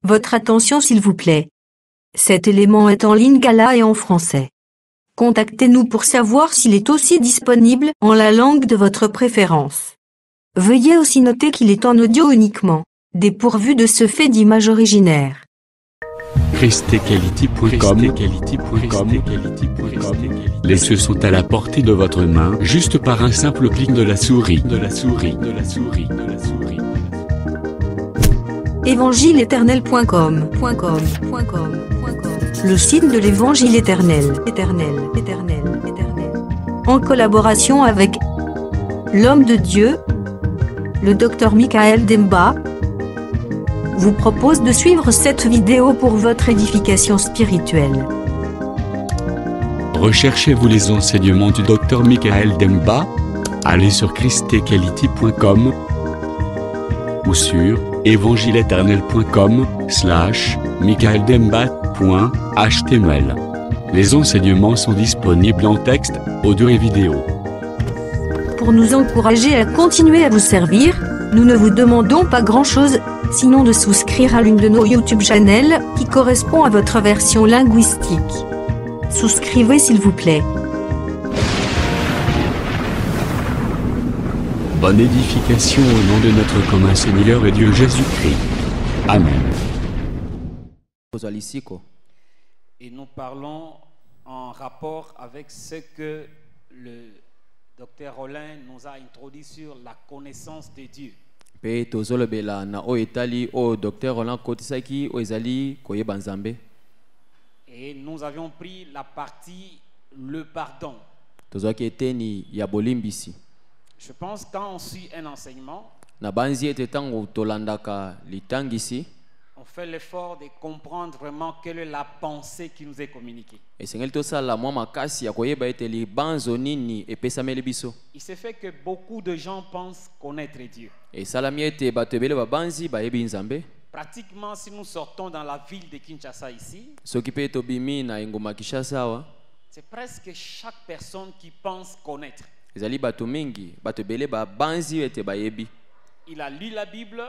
Votre attention s'il vous plaît. Cet élément est en lingala et en français. Contactez-nous pour savoir s'il est aussi disponible en la langue de votre préférence. Veuillez aussi noter qu'il est en audio uniquement, dépourvu de ce fait d'image originaire. ChristeQuality.com. Les cieux sont à la portée de votre main, juste par un simple clic de la souris. Évangileéternel.com. Le site de l'Évangile éternel. En collaboration avec l'homme de Dieu, le Dr Michael Demba, vous propose de suivre cette vidéo pour votre édification spirituelle. Recherchez-vous les enseignements du Dr Michael Demba? Allez sur ChristeQuality.com ou sur evangileeternel.com/michaeldemba.html. Les enseignements sont disponibles en texte, audio et vidéo. Pour nous encourager à continuer à vous servir, nous ne vous demandons pas grand-chose, sinon de souscrire à l'une de nos YouTube channels qui correspond à votre version linguistique. Souscrivez s'il vous plaît. Bonne édification au nom de notre commun Seigneur et Dieu Jésus-Christ. Amen. Et nous parlons en rapport avec ce que le docteur Rollin nous a introduit sur la connaissance de Dieu. Et nous avions pris la partie le pardon. Je pense que quand on suit un enseignement, on fait l'effort de comprendre vraiment quelle est la pensée qui nous est communiquée. Il se fait que beaucoup de gens pensent connaître Dieu. Pratiquement, si nous sortons dans la ville de Kinshasa ici, c'est presque chaque personne qui pense connaître. Il a lu la Bible,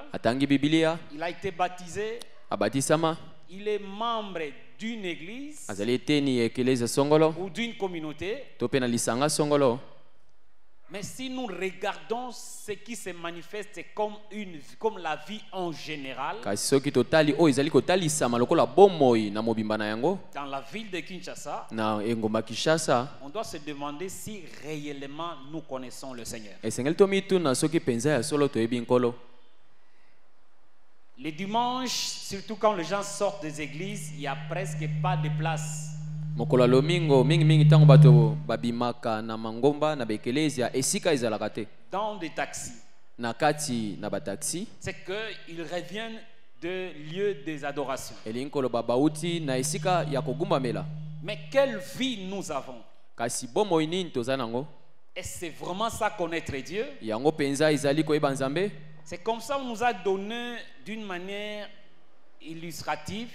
il a été baptisé, il est membre d'une église ou d'une communauté. Mais si nous regardons ce qui se manifeste comme la vie en général, dans la ville de Kinshasa, on doit se demander si réellement nous connaissons le Seigneur. Les dimanches, surtout quand les gens sortent des églises, il n'y a presque pas de place. Dans des taxis, c'est qu'ils reviennent de lieux des adorations. Mais quelle vie nous avons? Et c'est vraiment ça connaître Dieu? C'est comme ça qu'on nous a donné d'une manière illustrative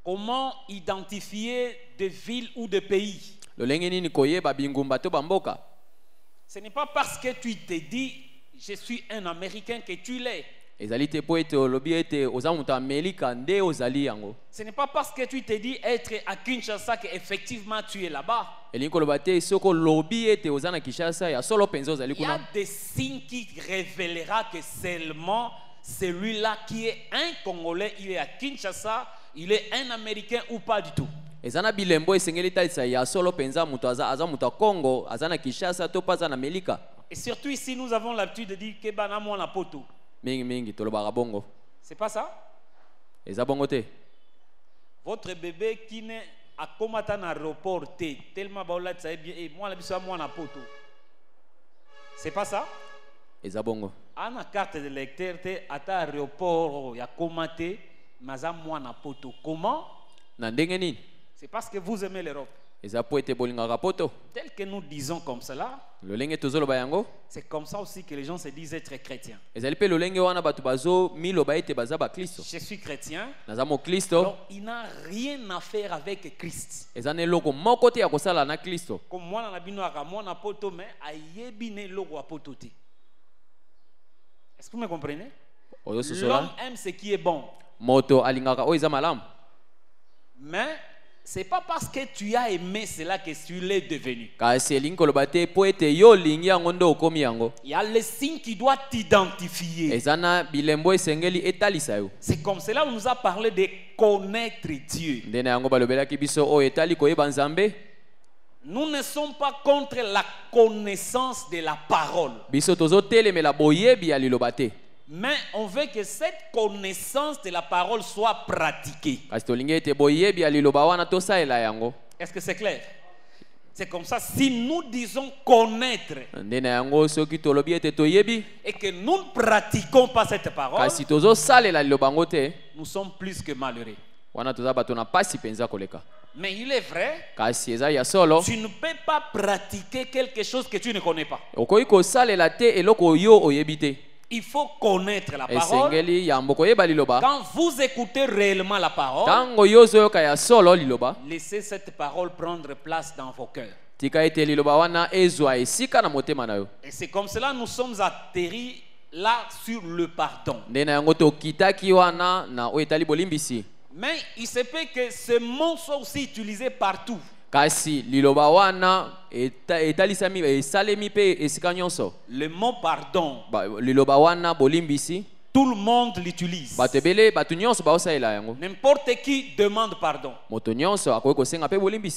comment identifier des villes ou des pays. Ce n'est pas parce que tu te dis je suis un Américain que tu l'es. Ce n'est pas parce que tu te dis être à Kinshasa qu'effectivement tu es là-bas. Il y a des signes qui révélera que seulement celui-là qui est un Congolais, il est à Kinshasa, il est un Américain ou pas du tout. Et surtout ici, nous avons l'habitude de dire que banamo na poto. C'est pas ça? Votre bébé qui n'est à combattre dans l'aéroport tellement baoula ça bien et moi la biso moi na poto. C'est pas ça? Ana carte de lecteur te ata aéroport ya combattre maza moi na poto. Comment? C'est parce que vous aimez l'Europe. Tel que nous disons comme cela, c'est comme ça aussi que les gens se disent être chrétiens. Je suis chrétien, donc il n'a rien à faire avec Christ. Comme moi, est-ce que vous me comprenez? L'homme aime ce qui est bon. Mais ce n'est pas parce que tu as aimé cela que tu l'es devenu. Il y a les signes qui doivent t'identifier. C'est comme cela qu'on nous a parlé de connaître Dieu. Nous ne sommes pas contre la connaissance de la parole. Mais on veut que cette connaissance de la parole soit pratiquée. Est-ce que c'est clair? C'est comme ça, si nous disons connaître et que nous ne pratiquons pas cette parole, nous sommes plus que malheureux. Mais il est vrai, tu ne peux pas pratiquer quelque chose que tu ne connais pas. Il faut connaître la parole. Quand vous écoutez réellement la parole, laissez cette parole prendre place dans vos cœurs. Et c'est comme cela que nous sommes atterris là sur le pardon. Mais il se peut que ce mot soit aussi utilisé partout. Le mot pardon, tout le monde l'utilise. N'importe qui demande pardon.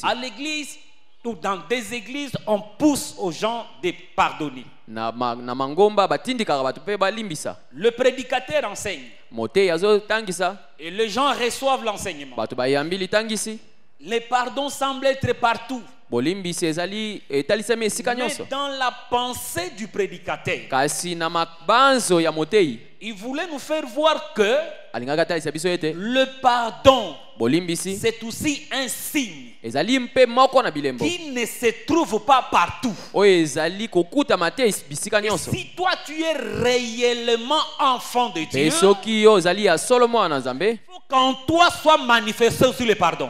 À l'église, ou dans des églises, on pousse aux gens de pardonner. Le prédicateur enseigne. Et les gens reçoivent l'enseignement. Les pardons semblent être partout. Mais dans la pensée du prédicateur, il voulait nous faire voir que le pardon, c'est aussi un signe qui ne se trouve pas partout. Et si toi tu es réellement enfant de Dieu, il faut qu'en toi soit manifesté aussi le pardon.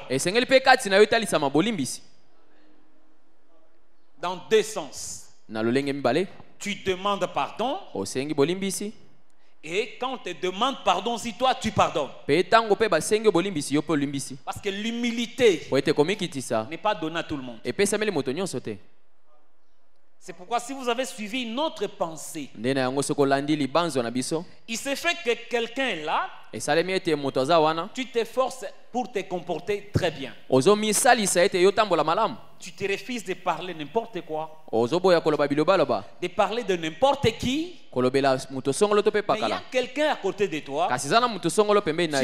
Dans deux sens. Tu demandes pardon. Et quand on te demande pardon, si toi tu pardonnes. Parce que l'humilité n'est pas donnée à tout le monde. C'est pourquoi si vous avez suivi une autre pensée, il se fait que quelqu'un est là, tu t'efforces pour te comporter très bien. Tu te refuses de parler n'importe quoi, de parler de n'importe qui. Mais il y a quelqu'un à côté de toi, tu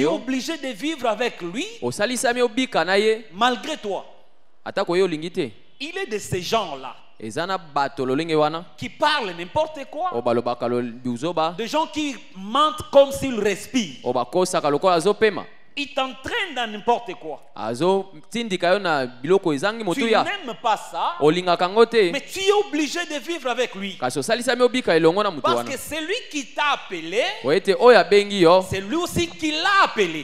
es obligé de vivre avec lui malgré toi. Il est de ces gens-là qui parlent n'importe quoi, de gens qui mentent comme s'ils respirent. Il t'entraîne dans n'importe quoi. Tu n'aimes pas ça, mais tu es obligé de vivre avec lui. Parce que c'est lui qui t'a appelé, c'est lui aussi qui l'a appelé.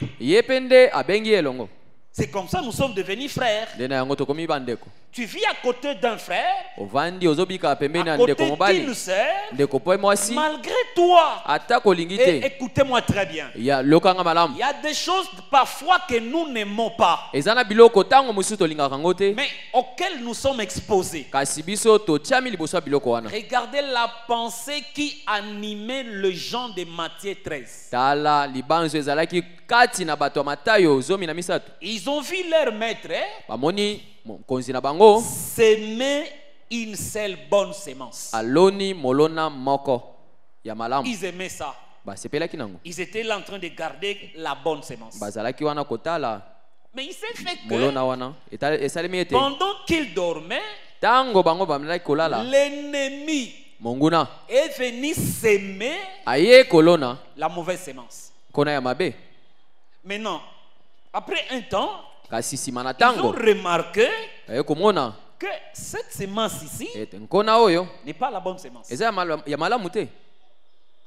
C'est comme ça que nous sommes devenus frères. Tu vis à côté d'un frère, à côté d'une sœur, malgré toi. Et écoutez-moi très bien. Il y a des choses parfois que nous n'aimons pas, mais auxquelles nous sommes exposés. Regardez la pensée qui animait le Jean de Matthieu 13. Ils ont vu leur maître s'aimer une seule bonne sémence. Ils aimaient ça. Ils étaient là en train de garder la bonne sémence. Mais il s'est fait que pendant qu'ils dormaient, l'ennemi est venu s'aimer la mauvaise sémence. Maintenant, après un temps, ils ont remarqué que cette sémence ici n'est pas la bonne sémence.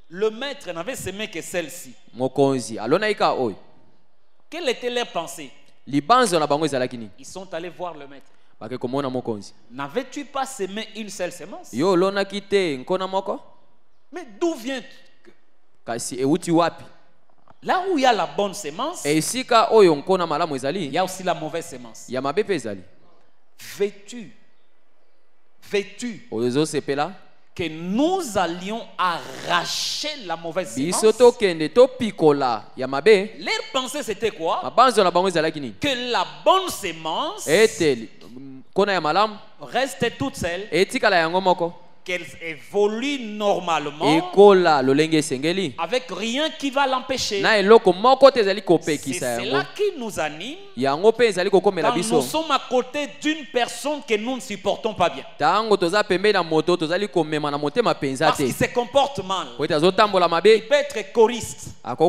Le maître n'avait semé que celle-ci. Quelle était leur pensée? Ils sont allés voir le maître. N'avais-tu pas semé une seule sémence? Mais d'où vient Là où il y a la bonne sémence, il y a aussi la mauvaise sémence. Vêtu que nous allions arracher la mauvaise sémence. Leur pensée c'était quoi? Que la bonne sémence reste toute seule, qu'elle évolue normalement avec rien qui va l'empêcher. C'est cela qui nous anime quand nous sommes à côté d'une personne que nous ne supportons pas bien, parce qu'il se comporte mal. Il peut être choriste, il peut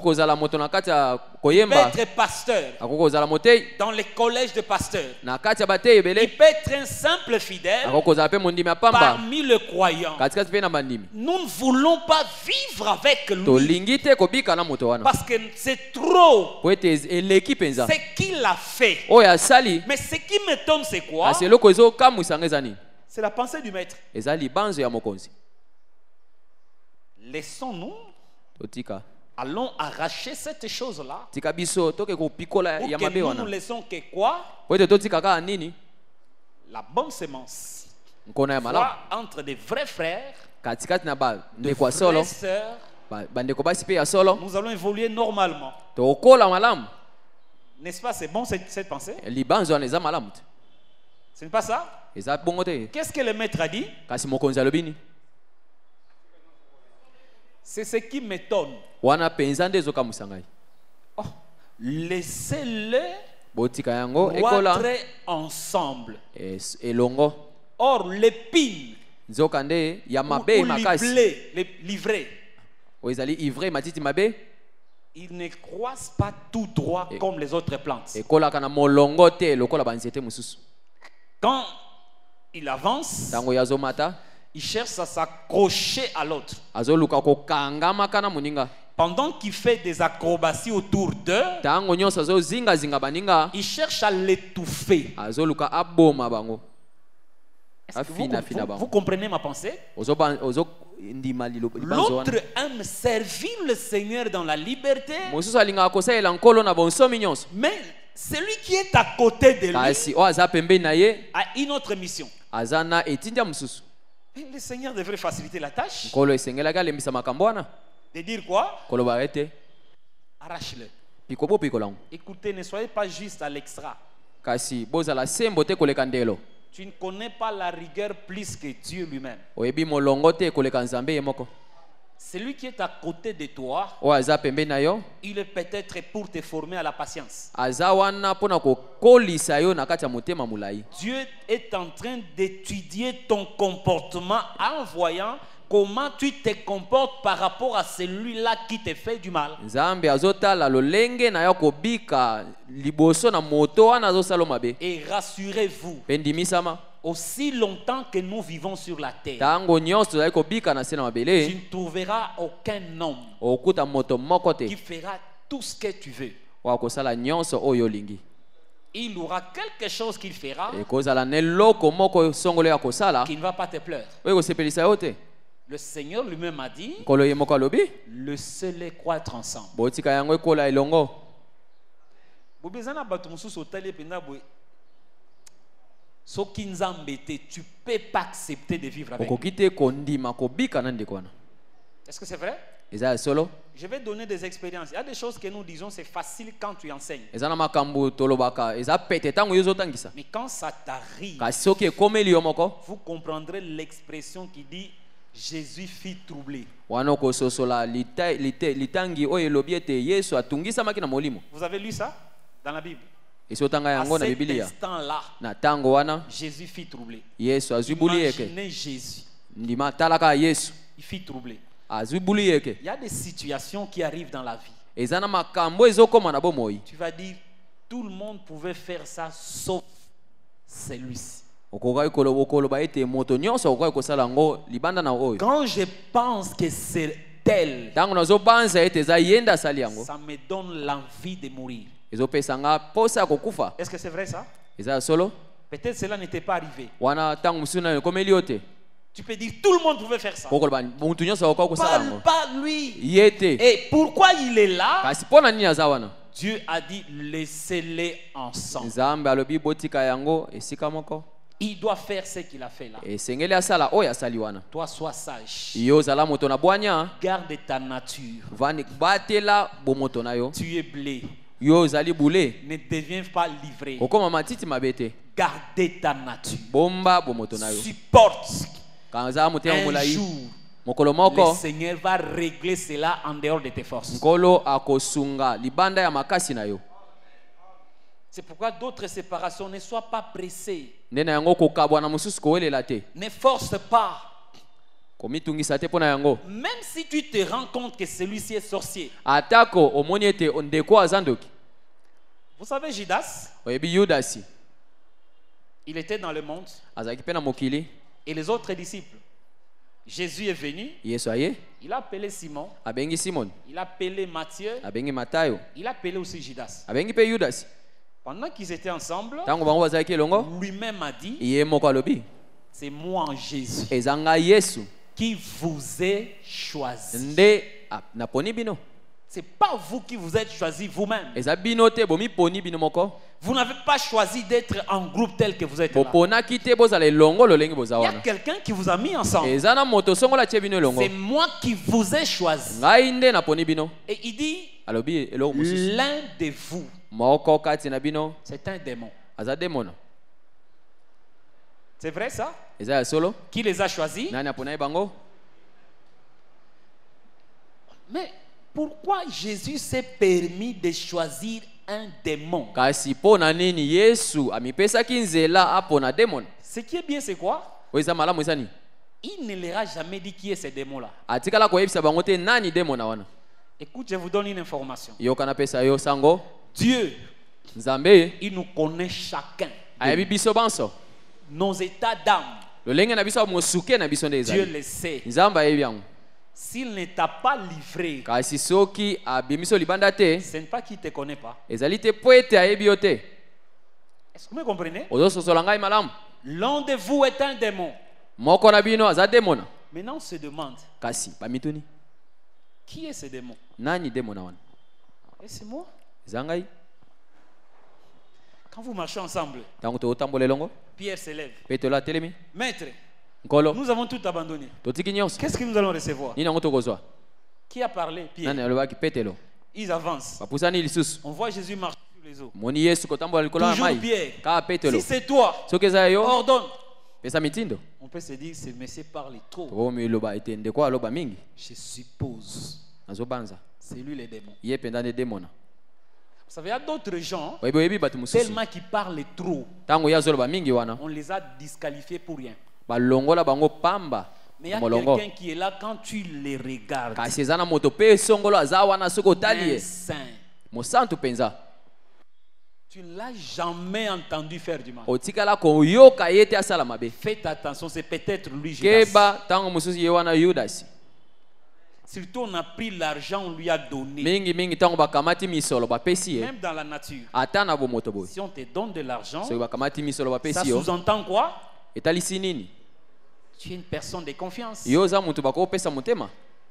être pasteur dans les collèges de pasteurs, il peut être un simple fidèle parmi le croyant. Nous ne voulons pas vivre avec lui parce que c'est trop ce qu'il a fait. Mais ce qui m'étonne, c'est quoi? C'est la pensée du maître. Laissons-nous, allons arracher cette chose-là pour que nous laissons que quoi? La bonne sémence entre des vrais frères, de vraies sœurs. Nous allons évoluer normalement. N'est-ce pas? C'est bon cette pensée? Ce n'est pas ça? Qu'est-ce que le maître a dit? C'est ce qui m'étonne. Oh, laissez-le croître ensemble. Or, l'épine ou l'ivraie, ils ne croissent pas tout droit comme les autres plantes. Quand il avance, il cherche à s'accrocher à l'autre. Pendant qu'il fait des acrobaties autour d'eux, il cherche à l'étouffer. Vous comprenez ma pensée? L'autre aime servir le Seigneur dans la liberté, mais celui qui est à côté de lui a une autre mission. Et le Seigneur devrait faciliter la tâche de dire quoi? Arrache-le. Écoutez, ne soyez pas juste à l'extra. Tu ne connais pas la rigueur plus que Dieu lui-même. Celui qui est à côté de toi, il est peut-être pour te former à la patience. Dieu est en train d'étudier ton comportement en voyant comment tu te comportes par rapport à celui-là qui te fait du mal. Et rassurez-vous, aussi longtemps que nous vivons sur la terre, tu ne trouveras aucun homme qui fera tout ce que tu veux. Il aura quelque chose qu'il fera qui ne va pas te pleurer. Le Seigneur lui-même a dit, laissez-les croître ensemble. Tu ne peux pas accepter de vivre avec lui. Est-ce que c'est vrai? Je vais donner des expériences. Il y a des choses que nous disons, c'est facile quand tu enseignes. Mais quand ça t'arrive, vous comprendrez l'expression qui dit Jésus fit troubler. Vous avez lu ça dans la Bible? À cet instant-là, Jésus fit troubler. Imaginez Jésus. Il fit troubler. Il y a des situations qui arrivent dans la vie. Tu vas dire, tout le monde pouvait faire ça sauf celui-ci. Quand je pense que c'est tel, ça me donne l'envie de mourir. Est-ce que c'est vrai ça? Peut-être cela n'était pas arrivé. Tu peux dire tout le monde pouvait faire ça. Parle pas lui. Yete. Et pourquoi il est là? Kasi pona nini azawana? Dieu a dit laissez-les ensemble. Nzambe alobi botika yango esika moko. Il doit faire ce qu'il a fait là. Esengeli asala oyo asali wana. Toi sois sage. Yo zala moto na bwanya. Garde ta nature. Vani batela bomoto na yo. Tu es blé. Yo zali boulé. Ne deviens pas livré. Okoma matiti mabete. Garde ta nature. Bomba bomoto na yo. Supporte. Un jour, le Seigneur va régler cela en dehors de tes forces. C'est pourquoi d'autres séparations, ne sois pas pressé. Ne force pas. Même si tu te rends compte que celui-ci est sorcier. Vous savez Judas? Il était dans le monde. Et les autres disciples. Jésus est venu. Il a appelé Simon. Il a appelé Matthieu. Il a appelé aussi Judas. Pendant qu'ils étaient ensemble, lui-même a dit, c'est moi Jésus qui vous ai choisi. C'est pas vous qui vous êtes choisi vous-même. Vous n'avez pas choisi d'être en groupe tel que vous êtes là. Il y a quelqu'un qui vous a mis ensemble. C'est moi qui vous ai choisi. Et il dit, l'un de vous, c'est un démon. C'est vrai ça? Qui les a choisis? Mais pourquoi Jésus s'est permis de choisir un démon? Ce qui est bien, c'est quoi? Il ne leur a jamais dit qui est ce démon-là. Écoute, je vous donne une information. Dieu, il nous connaît chacun. Nos états d'âme. Dieu le sait. S'il ne t'a pas livré, ce n'est pas qu'il ne te connaît pas. Est-ce que vous me comprenez? L'un de vous est un démon. Maintenant on se demande, qui est ce démon? Et c'est moi. Quand vous marchez ensemble, Pierre se lève. Maître, nous avons tout abandonné. Qu'est-ce que nous allons recevoir? Qui a parlé? Pierre. Ils avancent. On voit Jésus marcher sur les eaux. Toujours Pierre. Si c'est toi, ordonne. On peut se dire, ce monsieur parle trop. Je suppose. C'est lui le démon. Vous savez, il y a d'autres gens, tellement qu'ils parlent trop, on les a disqualifiés pour rien. Mais il y a quelqu'un qui est là quand tu les regardes. Un saint. Tu ne l'as jamais entendu faire du mal. Faites attention, c'est peut-être lui Judas. Surtout on a pris l'argent, on lui a donné. Même dans la nature. Si on te donne de l'argent, ça sous-entend quoi? Tu es une personne de confiance.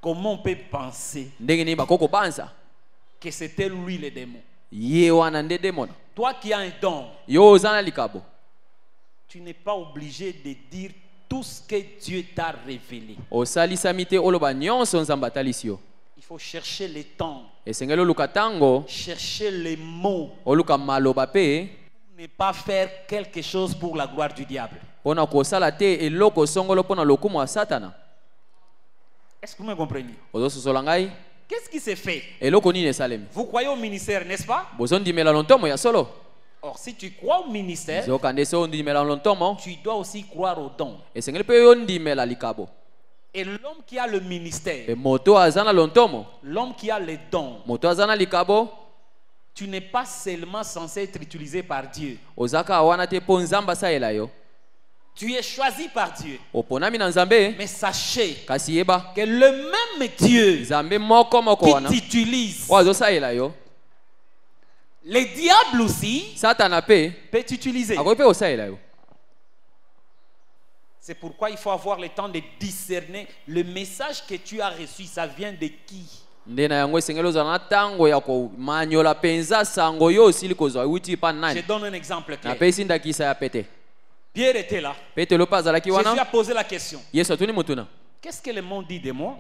Comment on peut penser que c'était lui le démon? Toi qui as un don, tu n'es pas obligé de dire tout ce que Dieu t'a révélé. Il faut chercher les temps, chercher les mots, pour ne pas faire quelque chose pour la gloire du diable. Est-ce que vous me comprenez? Qu'est-ce qui s'est fait? Vous croyez au ministère, n'est-ce pas? Or, si tu crois au ministère, tu dois aussi croire au don. Et l'homme qui a le ministère, l'homme qui a les dons, tu n'es pas seulement censé être utilisé par Dieu. Tu es choisi par Dieu. Mais sachez que le même Dieu qui t'utilise, le diable aussi peut t'utiliser. C'est pourquoi il faut avoir le temps de discerner le message que tu as reçu, ça vient de qui? Je donne un exemple clair. Pierre était là. Jésus a posé la question. Qu'est-ce que le monde dit de moi?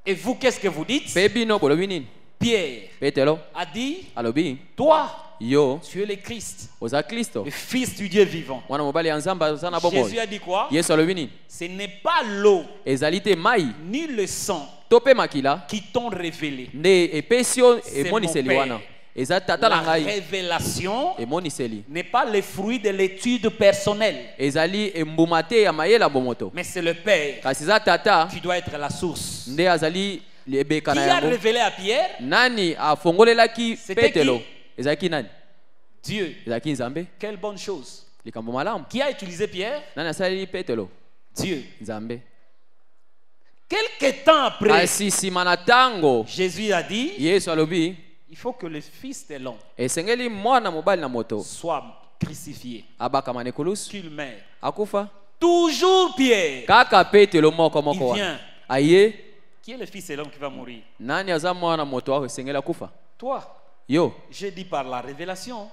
Et vous, qu'est-ce que vous dites? Pierre a dit, toi, tu es le Christ, le Fils du Dieu vivant. Jésus a dit quoi? Ce n'est pas l'eau ni le sang qui t'ont révélé. C'est mon Père. La révélation n'est pas le fruit de l'étude personnelle, mais c'est le Père qui doit être la source. Qui a révélé à Pierre? C'était qui? Dieu. Quelle bonne chose. Qui a utilisé Pierre? Dieu. Quelque temps après, Jésus a dit, il faut que le Fils de l'homme soit crucifié, qu'il meure. Toujours Pierre. Il vient. Qui est le Fils de l'homme qui va mourir? Toi. J'ai dit par la révélation.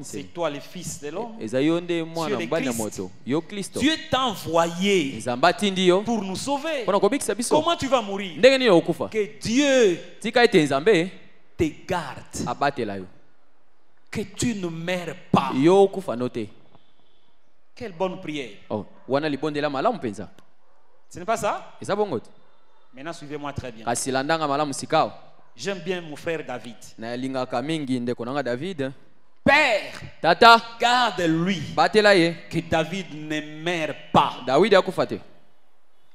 C'est toi le Fils de l'homme. Tu es le Christ. Dieu t'a envoyé pour nous sauver. Comment tu vas mourir? Que Dieu te garde. Que tu ne meurs pas. Quelle bonne prière. Ce n'est pas ça? Maintenant suivez-moi très bien. J'aime bien mon frère David. Père, garde-lui que David ne meure pas.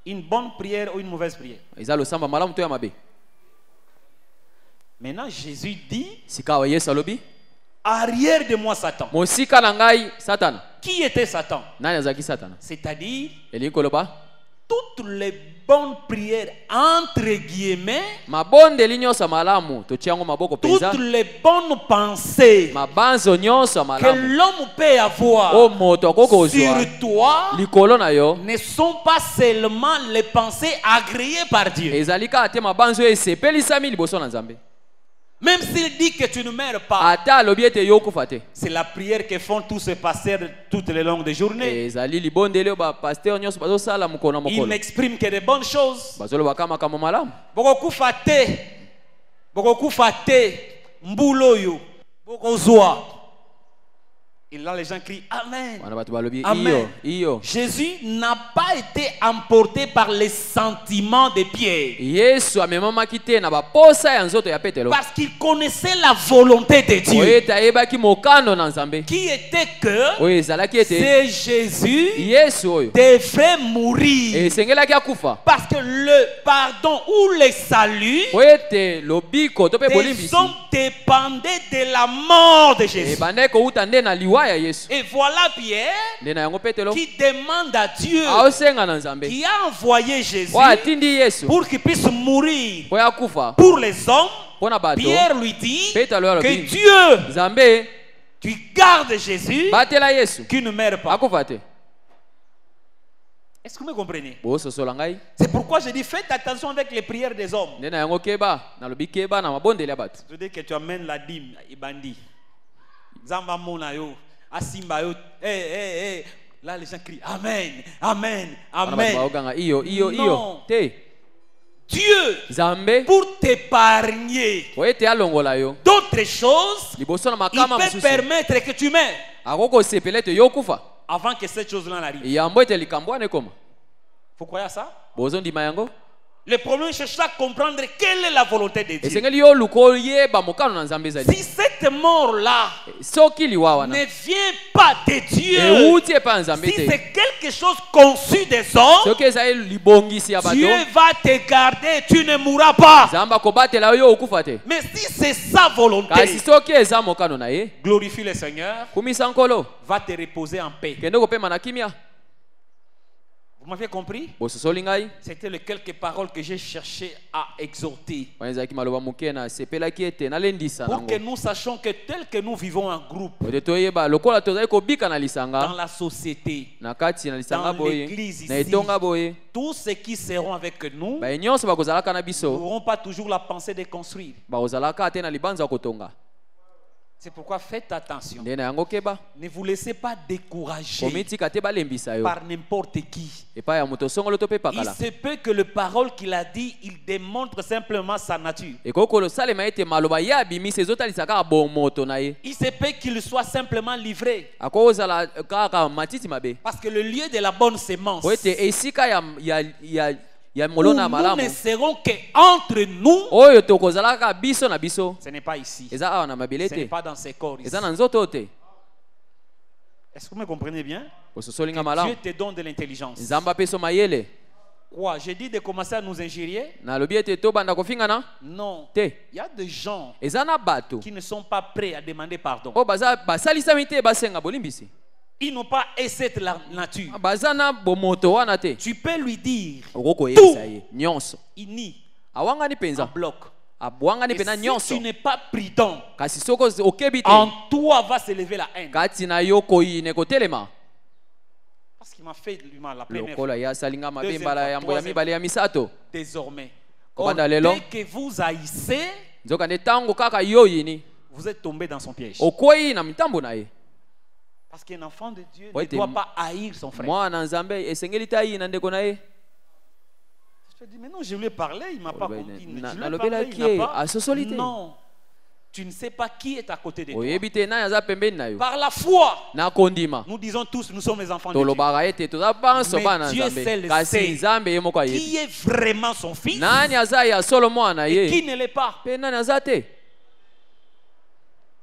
Une bonne prière ou une mauvaise prière? Maintenant Jésus dit, arrière de moi Satan. Qui était Satan? C'est-à-dire toutes les bonnes prières entre guillemets, toutes les bonnes pensées que l'homme peut avoir sur toi ne sont pas seulement les pensées agréées par Dieu. Même s'il dit que tu ne meurs pas, c'est la prière que font tous ces pasteurs toutes les longues des journées. Ils n'expriment que des bonnes choses. Et là, les gens crient Amen. Amen. Jésus n'a pas été emporté par les sentiments de Pierre. Parce qu'il connaissait la volonté de Dieu. Qui était que c'est Jésus devrait mourir. Parce que le pardon ou le salut des hommes dépendait de la mort de Jésus. Et voilà Pierre qui demande à Dieu, qui a envoyé Jésus pour qu'il puisse mourir pour les hommes. Pierre lui dit que Dieu, tu gardes Jésus qui ne meurt pas. Est-ce que vous me comprenez? C'est pourquoi je dis faites attention avec les prières des hommes. Je dis que tu amènes la dîme, Ibandi. Zamba Monayo, Asimbayo, là les gens crient Amen, Amen, Amen. Non. Dieu, pour t'épargner d'autres choses, il peut permettre que tu meurs avant que cette chose-là n'arrive. Vous croyez à ça? Le problème, c'est à comprendre quelle est la volonté de Dieu. Si cette mort-là ne vient pas de Dieu, si c'est quelque chose conçu des hommes, Dieu va te garder, tu ne mourras pas. Mais si c'est sa volonté, glorifie le Seigneur, va te reposer en paix. Vous m'avez compris? bososoli ngai C'était les quelques paroles que j'ai cherché à exhorter. wana ezalaki maloba moke na sepelaki ete nalendisa Pour que nango nous sachions que tel que nous vivons en groupe, ete toyeba lokola tozali kobika na dans lisanga la société, na kati na lisanga dans boye l'église na ici, etonga boye tous ceux qui seront avec nous baye nyonso bakozalaka na biso n'auront pas toujours la pensée de construire. bakozalaka te na libanza ya kotonga. C'est pourquoi faites attention. nde na yango keba Ne vous laissez pas décourager komitika te balembisa yo par n'importe qui. epai ya moto songolo to mpe Il pakala se peut que le parole qu'il a dit, il démontre simplement sa nature. ekoki kolosalema ete maloba ye abimisi ezotalisa kaka bomoto na ye Il se peut qu'il soit simplement livré. akoki kozala kaka matiti mabe Parce que le lieu de la bonne sémence, po ete esika ya où molona nous malamu ne serons qu'entre nous, oyo tokozala kaka biso na biso ce n'est pas ici. eza awa na mabele Ce n'est te pas dans ces corps ici. eza na nzoto te Est-ce que vous me comprenez bien? bososolinga Dieu malamu te donne de l'intelligence. nzambe apeso mayele Quoi? J'ai dit de commencer à nous injurier? nalobi ete tobanda kofingana Non. te Il y a des gens eza na bato qui ne sont pas prêts à demander pardon. oyo basalisami te basenga bolimbisi Ils n'ont pas cette nature. baza na bomoto wana te Tu peux lui dire, okoki koyebisa ye nyonso il nie awangani en mpenza bloc. abwangani Et mpenza si nyonso tu n'es pas prudent, kasi soki okebi te en toi va se lever la haine. kati na yo koyine kotelema Parce qu'il m'a fait du mal la première fois. lokola ye asalinga mabe Deuxième mbala fois, ya mbo ya troisième mibale ya misato Désormais, Kobanda or, lelo. dès que vous haïssez, nzoka nde ntango kaka yo yini vous êtes tombé dans son piège. okwei na mitambo na ye Parce qu'un enfant de Dieu Ouais, ne t'es- doit pas haïr son frère. mwana nzambe esengeli te ayina ndeko na ye Je te dis, mais non, je lui ai parlé, il ne m'a pas bah, compris. na- Je lui na ai lobela parlé, il qui est n'a pas. à Sosolité. Non, tu ne sais pas qui est à côté de toi. oyebi te nani aza pembeni na yo Par la foi, na kondima nous disons tous, nous sommes les enfants de Dieu. tolobaka ete toza banso Mais bana Dieu nzambe seul kasi sait nzambe ye moko ayebi Qui est vraiment son fils nani aza ya solo mwana et qui ye ne l'est pas. mpe nani aza te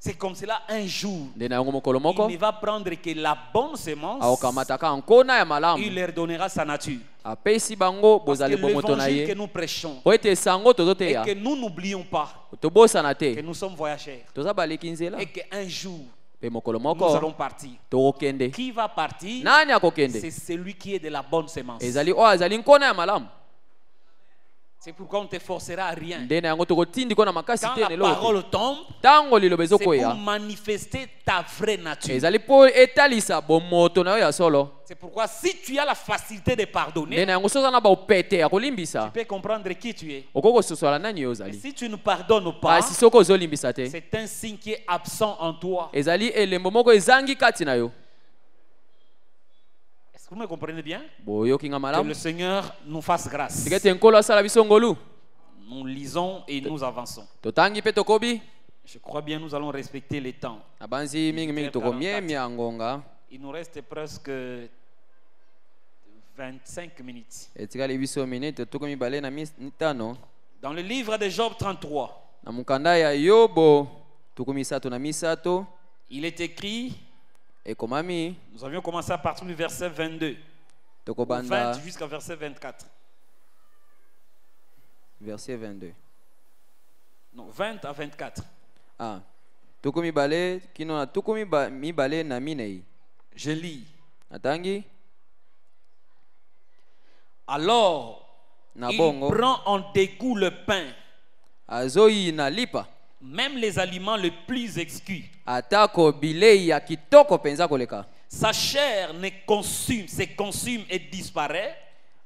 C'est comme cela un jour. nde na yango mokolo Il moko ne va prendre que la bonne semence, aokamataka nkona ya il malamu leur donnera sa nature. apesi bango Parce que bozali bomoto na l'évangile que ye nous prêchons, po ete sango et tozoteya que nous n'oublions pas tobosana que te nous sommes voyageurs toza baleki nzela et qu'un jour mpe mokolo nous moko allons partir. tokokende Qui va partir? nani akokende C'est celui qui est de la bonne semence. ezali oyo azali nkona ya malamu C'est pourquoi on ne te forcera à rien. nde na yango tokotindi ko na makasi Quand te la nelo te parole tombe, ntango liloba c'est pour ezokwea manifester ta vraie nature. ezali mpo etalisa bomoto na yo ya solo C'est pourquoi si tu as la facilité de nde pardonner, na yango soki oza na bopete ya tu kolimbisa peux comprendre qui tu es. okoki kososola nani yo Mais ozali si tu ne pardonnes pas, kasi soki ozolimbisa te c'est un signe qui est absent en toi. ezali elembo moko ezangi kati na yo Est-ce que vous me comprenez bien? boyoki nga Que malamu le Seigneur nous fasse grâce. tika ete nkolo asala biso ngolu Nous lisons et nous avançons. totangi mpe tokobi Je crois bien nous allons respecter les temps. na banzi mingimingi tokomiemia ngonga Il nous reste presque 25 minutes. etikali biso minute tuku mibale na mitano Dans le livre de Job 33, na mokanda ya yobo tuku misato na misato il est écrit, ekomami nous avions commencé à partir du verset 22, au tokobanda 20 jusqu'à verset 24. verset 22 Non, 20 à 24. ah tuku mibale kino na tuku mibale na minei Je lis. natangi Alors, na il bongo prend en dégoût le pain, azoyina lipa même les aliments les plus exquis. atako bilei ya kitoko mpenza koleka Sa chair se consume et disparaît.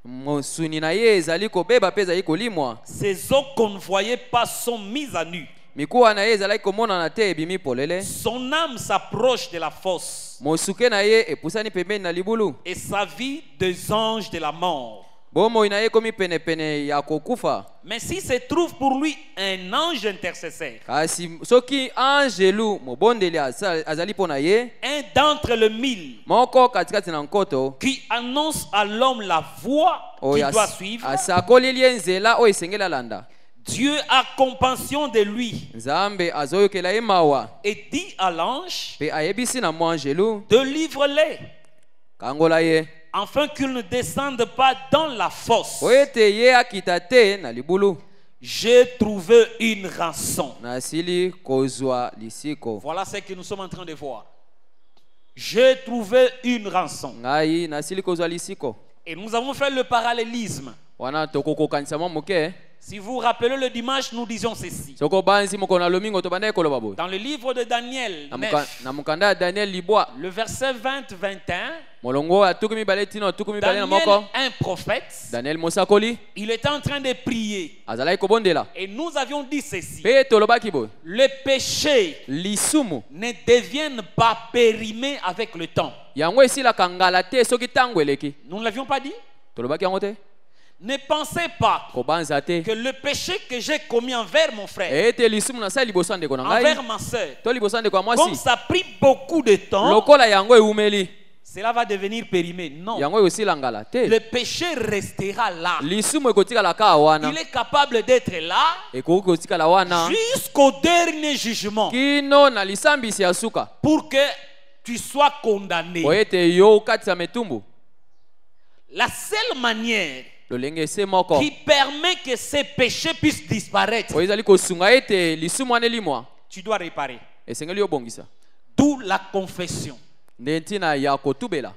mosuni na ye ezali kobeba mpe ezali kolimwa Ses os qu'on ne voyait pas sont mis à nu. mikuwa na ye ezalaki komonana te ebimi polele Son âme s'approche de la fosse mosuke na ye epusani pembeni na libulu et sa vie des anges de la mort. bomoi na ye ekomi penepene ya kokufa Mais si se trouve pour lui un ange intercesseur, kasi soki angelu mobondeli azali mpo na ye un d'entre le 1000, moko katikati na nkoto qui annonce à l'homme la voie oyo qu'il doit suivre, asakoleli ye nzela oyo esengeli alanda Dieu a compassion de lui nzambe azoyokela ye mawa et dit à l'ange, mpe ayebisi na mwa angelu délivre-les, kangola ye afin qu'il ne descende pas dans la fosse. po ete ye akita te na libulu J'ai trouvé une rançon. nasili kozwa lisiko Voilà ce que nous sommes en train de voir. J'ai trouvé une rançon. ngai nasili kozwa lisiko Et nous avons fait le parallélisme. Si vous vous rappelez le dimanche, nous disions ceci. Dans le livre de Daniel 9, le verset 20-21, Daniel, un prophète, il était en train de prier. Et nous avions dit ceci. Le péché ne devienne pas périmé avec le temps. Nous ne l'avions pas dit? Ne pensez pas que le péché que j'ai commis envers mon frère, envers ma soeur, comme ça a pris beaucoup de temps, cela va devenir périmé. Non. Le péché restera là. Il est capable d'être là jusqu'au dernier jugement pour que tu sois condamné. La seule manière qui permet que ces péchés puissent disparaître, tu dois réparer. D'où la confession.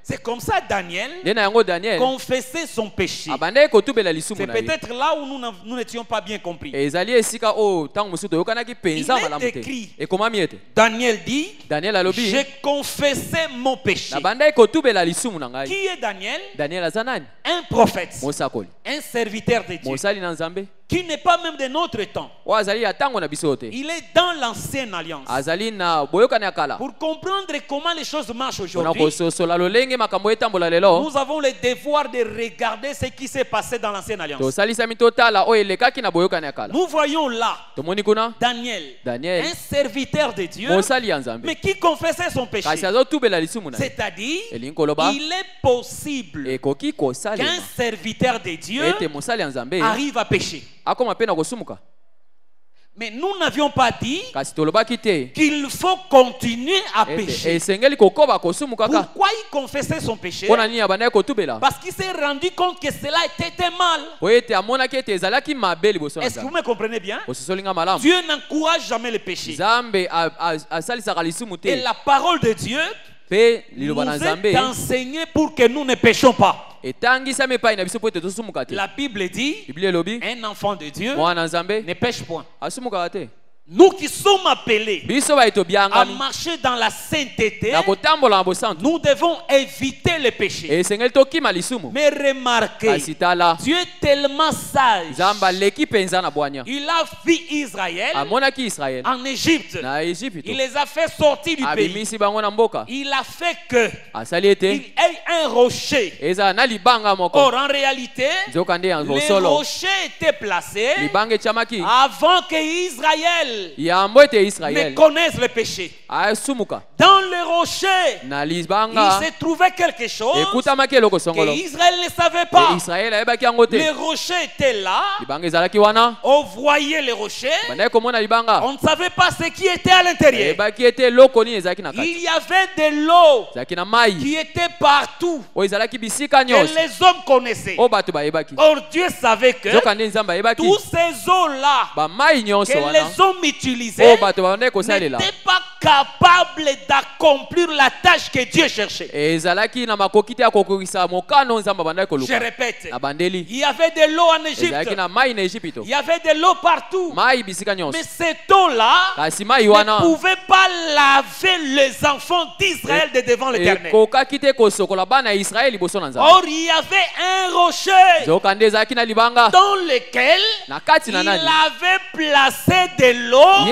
C'est comme ça Daniel confessait son péché. C'est peut-être là où nous n'étions pas bien compris. Il est écrit, Daniel dit, j'ai confessé mon péché. Qui est Daniel? Un prophète, un serviteur de Dieu, qui n'est pas même de notre temps. Il est dans l'ancienne alliance. Pour comprendre comment les choses marchent aujourd'hui, nous avons le devoir de regarder ce qui s'est passé dans l'ancienne alliance. Nous voyons là Daniel, un serviteur de Dieu, mais qui confessait son péché. C'est-à-dire, il est possible qu'un serviteur de Dieu arrive à pécher. Mais nous n'avions pas dit qu'il faut continuer à pécher. Pourquoi il confessait son péché? Parce qu'il s'est rendu compte que cela était mal. Est-ce que vous me comprenez bien? Dieu n'encourage jamais le péché. Et la parole de Dieu nous est enseignée pour que nous ne péchions pas. La Bible dit, un enfant de Dieu ne pêche point. Nous qui sommes appelés à marcher dans la sainteté, nous devons éviter le péché. Mais remarquez, Dieu est tellement sage. Il a vu Israël en Égypte. Il les a fait sortir du pays. Il a fait que il ait un rocher. Or en réalité, le rocher était placé avant que Israël mais connaissent le péché. Dans le rocher, il se trouvait quelque chose que Israël ne savait pas. Le rocher était là. On voyait le rocher. On ne savait pas ce qui était à l'intérieur. Il y avait de l'eau qui était partout, que les hommes connaissaient. Or Dieu savait que tous ces eaux-là que les hommes utilisaient n'étaient pas capables d'accomplir la tâche que Dieu cherchait. Je répète, il y avait de l'eau en Égypte, il y avait de l'eau partout, mais cette eau-là ne pouvait pas laver les enfants d'Israël de devant l'Éternel. Or il y avait un rocher dans lequel il avait placé de l'eau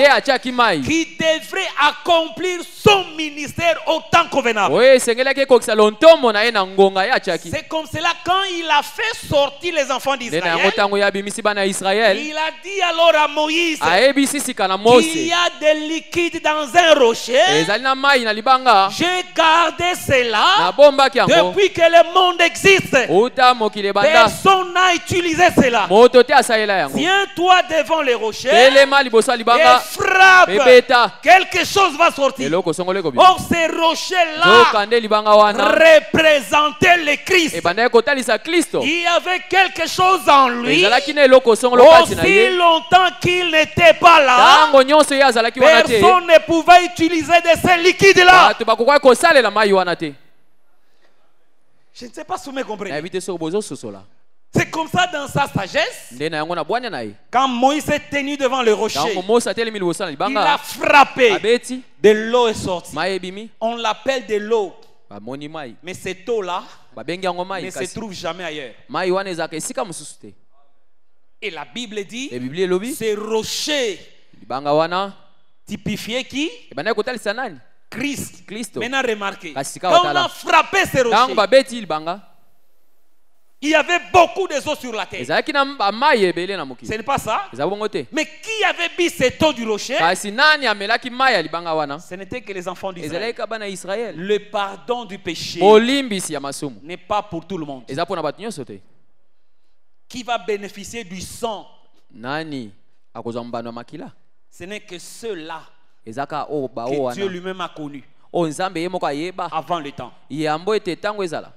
qui devrait accomplir son ministère au temps convenable. C'est comme cela, quand il a fait sortir les enfants d'Israël, il a dit alors à Moïse, il y a des liquides dans un rocher. J'ai gardé cela depuis que le monde existe. Personne n'a utilisé cela. Tiens-toi devant le rocher et frappe. Quelque chose va sortir. Or ces rochers-là représentaient le Christ. Il y avait quelque chose en lui. Aussi longtemps qu'il n'était pas là, personne ne pouvait utiliser de ces liquides-là. Je ne sais pas si vous me comprenez. nayebite soki bozososola C'est comme ça dans sa sagesse. nde na yango na bwanya na ye Quand Moïse est tenu devant le rocher, ntango mose atelemi liboso na il a libanga frappé. abeti De l'eau est sortie. mai ebimi On l'appelle de l'eau. bamoni mai Mais cette eau-là babengi yango mai ne se kasi trouve jamais ailleurs. mai wana ezalaka esika mosusu te Et la Bible dit, ebiblia elobi ce rocher libanga wana typifié qui? ebandaki kotalisa nani Christ. Kristo. Maintenant remarquez, Kasi quand ka on otala. a frappé ce ntango rocher, babeti libanga il y avait beaucoup de eau sur la terre. ezalaki na bamai ebele na Ce mokili n'est pas ça? eza bongo te Mais qui avait bu cette eau du rocher? kasi nani amelaki mai ya libanga wana Ce n'était que les enfants d'Israël. ezalaki ka bana ya israele Le pardon du péché bolimbisi ya masumu n'est pas pour tout le monde. eza mpo na bato nyonso te Qui va bénéficier du sang? nani akozwa mbano ya makila Ce n'est que ceux-là eza kaka oyo bao que Dieu wana lui-même a connus oyo nzambe ye moko ayeba avant le temps. yambo ete ntango ezala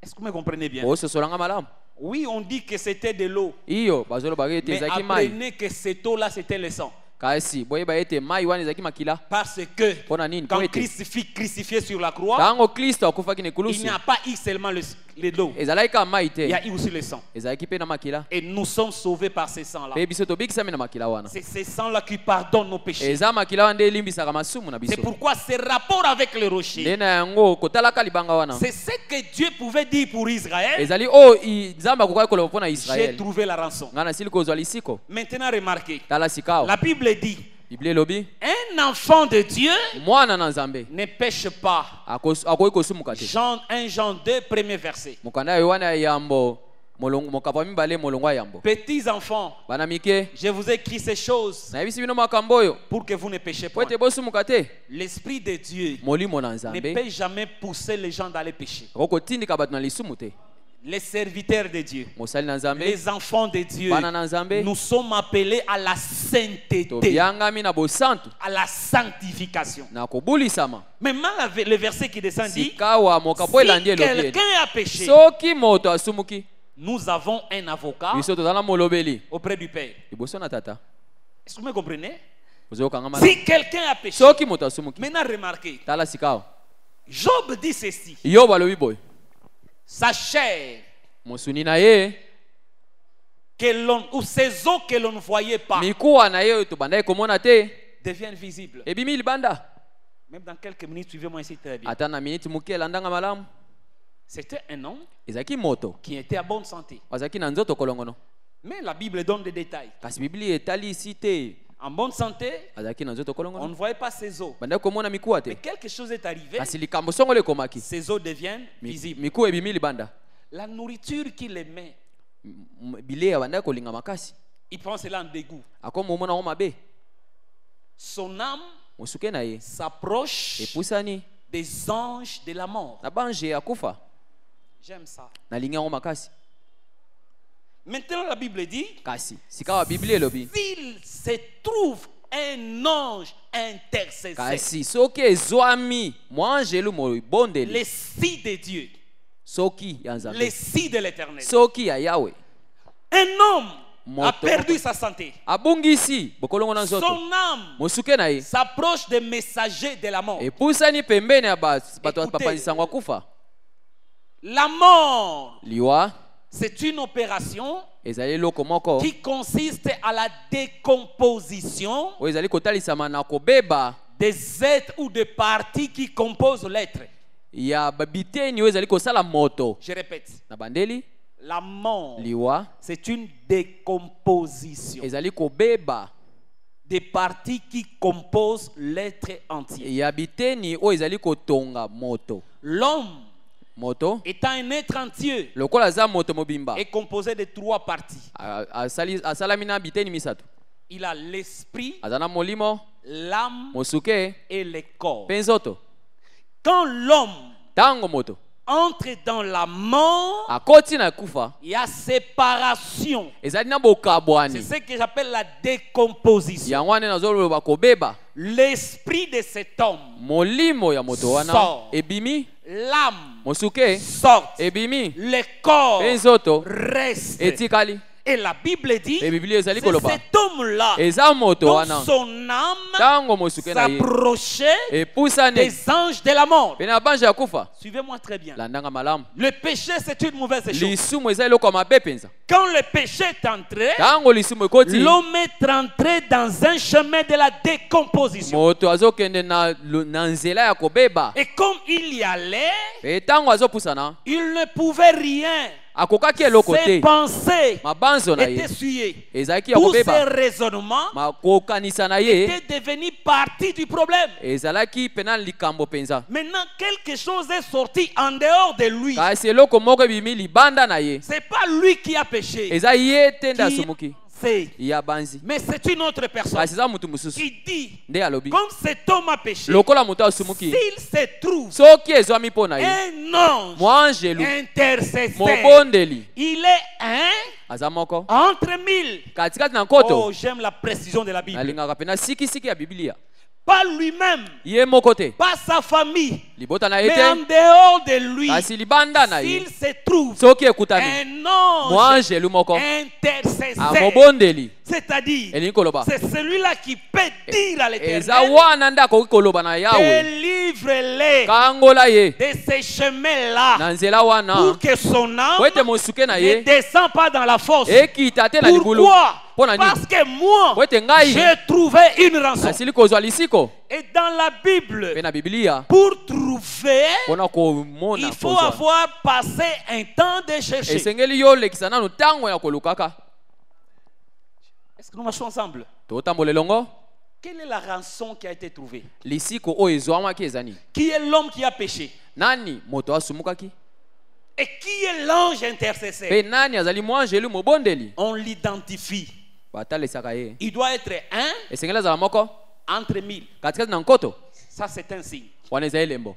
Est-ce que vous me comprenez bien? ososolanga malamu Oui, on dit que c'était de l'eau. iyo bazolobaka ete Mais ezalaki mai apprenez que cette eau-là, c'était le sang. kasi boyeba ete mai wana ezalaki makila Parce que mpona nini quand po ete Christ fut crucifié sur la croix, ntango kristo akufaki na il ekulusu n'y a pas eu seulement l'eau. ezalaki kaka mai Il y te a eu aussi le sang. ezalaki mpe na makila Et nous sommes sauvés par ce sang-là. mpe biso tobikisami na makila wana C'est ce sang-là qui pardonne nos péchés. eza makila wana nde elimbisaka masumu na C'est biso pourquoi ce rapport avec le rocher, nde na yango kotalaka libanga wana c'est ce que Dieu pouvait dire pour Israël. ezali oyo nzambe akokaki koloba mpo na J'ai israele trouvé la rançon. ngai nasili kozwa lisiko Maintenant, remarquez, tala sika la awa Bible dit, biblia elobi un enfant de Dieu mwana na nzambe ne pêche pas. akoki kosumuka te 1 Jean 2, premier verset. mokanda ya wana ya yambo mokapa mibale molongo ya yambo Petits enfants, bana mike je vous ai écrit ces choses nayebisi bino makambo oyo pour que vous ne péchiez po pas. ete bosumuka te L'Esprit de Dieu molimo na ne nzambe peut jamais pousser les gens d'aller pécher. akokotindika bato na lisumu te Les serviteurs de Dieu, mosali na nzambe les enfants de Dieu, bana na nzambe nous sommes appelés à la sainteté, tobiangami na bosantu à la sanctification. na kobulisama Maintenant, le verset qui descend dit, sika wa mokapo si elandi elobi ete quelqu'un a péché, soki moto asumuki nous avons un avocat biso toza na molobeli auprès du Père. liboso na tata Est-ce que vous me comprenez? ozokanga malamu Si quelqu'un a péché, soki moto asumuki maintenant remarquez, tala sika awa Job dit ceci, yobo alobi boye sa chair, mosuni na ye ou ses os que l'on ne voyait pas, mikuwa na ye oyo tobandaki komona te deviennent visibles. ebimi libanda Même dans quelques minutes, suivez-moi ici très bien. ata na miniti moke elandanga malamu C'était un homme ezalaki moto qui était à bonne santé. azalaki na nzoto kolongono Mais la Bible donne des détails. kasi biblia etali isi te En bonne santé, azalaki na nzoto on kolongono ne voyait pas ses os. bandaki komona mikuwa Mais te quelque chose est arrivé, kasi likambo songolo ekomaki ses os deviennent visibles. mikuwa ebimi libanda La nourriture qu'il aimait, bileya bandaki kolinga makasi il prend cela en dégoût. akoma omona ngo mabe Son âme mosuke na ye s'approche epusani des anges de la mort. na bange akufa J'aime ça. nalingi yango makasi Maintenant, la Bible dit, kasi sika wa biblia elobi s'il se trouve un ange intercesseur, kasi soki ezwami mwangelu mobondeli les si de Dieu, soki ya les nzambe si de l'éternel, soki ya yawe un homme a Moto. perdu sa santé. abungisi bokolongo na nzoto Son âme mosuke na ye s'approche des messagers de la mort. epusani pembeni ya bato Écoutez. bapanzisango akufa La mort, liwa c'est une opération ezali eloko moko qui consiste à la décomposition oyo ezali kotalisama na kobeba des êtres ou des parties qui composent l'être. ya babiteni oyo ezali kosala moto Je répète, na bandeli la mort, liwa c'est une décomposition ezali kobeba des parties qui composent l'être entier. ya biteni oyo ezali kotonga moto L'homme, moto étant un être entier, lokola aza moto mobimba est composé de 3 parties. asalami na biteni misato Il a l'esprit, aza na molimo l'âme mosuke et le corps. mpe nzoto Quand l'homme ntango moto entre dans la mort, akoti na kufa il y a séparation. ezali na C'est bokabwani ce que j'appelle la décomposition. yango wana nazoloba kobeba L'esprit de cet homme, molimo ya moto wana Sort. ebimi l'âme mosuke sort, ebimi le corps mpe nzoto reste. etikali Et la Bible dit, E Biblia ezali c'est koloba. cet homme-là Eza moto dont wana. son âme Tango mosuke na ye. s'approchait Epusane. des anges de la mort. Pena banje ya kufa. Suivez-moi très bien. Landanga malamu. Le péché, c'est une mauvaise chose. Lisumu eza eloko ya mabe penza. Quand le péché est entré, Tango lisumu ekoti. l'homme est entré dans un chemin de la décomposition. Moto azokende na nzela ya kobeba. Et comme il y allait, E tango azopusana. il ne pouvait rien. Akokaki eloko Ses te. pensées Mabanzo na étaient ye. souillées. Ezalaki ya Tous ses kobeba. raisonnements Makokanisa na ye. étaient devenus partie du problème. Ezalaki pena likambo penza. Maintenant, quelque chose est sorti en dehors de lui. Kasi eloko moko ebimi libanda na ye. C'est pas lui qui a péché. Eza ye te nde Qui asumuki. c'est? Ya banzi. Mais c'est une autre personne Kasi eza mutu mosusu. qui dit, Nde alobi. comme cet homme a péché, Lokola moto asumuki. s'il se trouve Soki ezwami mpo na ye. un ange Mwangelu. intercesseur, Mobondeli. il est un Aza moko. entre mille. Katikati na nkoto. Oh, j'aime la précision de la Bible. Alingaka pena sikisiki ya Biblia. Pas lui-même, Ye moko te. pas sa famille, Libota na ye mais en te. dehors de lui, Kasi libanda na ye. s'il se trouve Soki ekutani. un ange Mwangelu moko. intercesseur, Mobondeli. c'est-à-dire Elingi koloba. c'est celui-là qui peut dire à Eza l'Éternel, wana nde akoki koloba na Yawe. délivre-les Kangola ye. de ces chemins-là Na nzela wana. pour que son âme Po ete mosuke na ne ye. descend pas dans la fosse. Ekita te na libulu. Pourquoi? Pona nini? Parce que moi, Po ete ngai. j'ai trouvé une rançon. Asili kozwa lisiko. Et dans la Bible, Pe na Biblia. pour trouver, Pona komona il faut kozwa. avoir passé un temps de chercher. Esengeli yo lekisa nanu tango ya kolukaka. Est-ce que nous marchons ensemble? Totambola elongo. Quelle est la rançon qui a été trouvée? Lisiko oyo ezwamaki ezani. Qui est l'homme qui a péché? Nani moto asumukaki? Et qui est l'ange intercesseur? Pe nani azali mwangelu mobondeli? On l'identifie. Batalesaka ye. Il doit être un Esengeli azala moko. entre mille. Katikati na nkoto. Ça, c'est un signe. Wana eza elembo.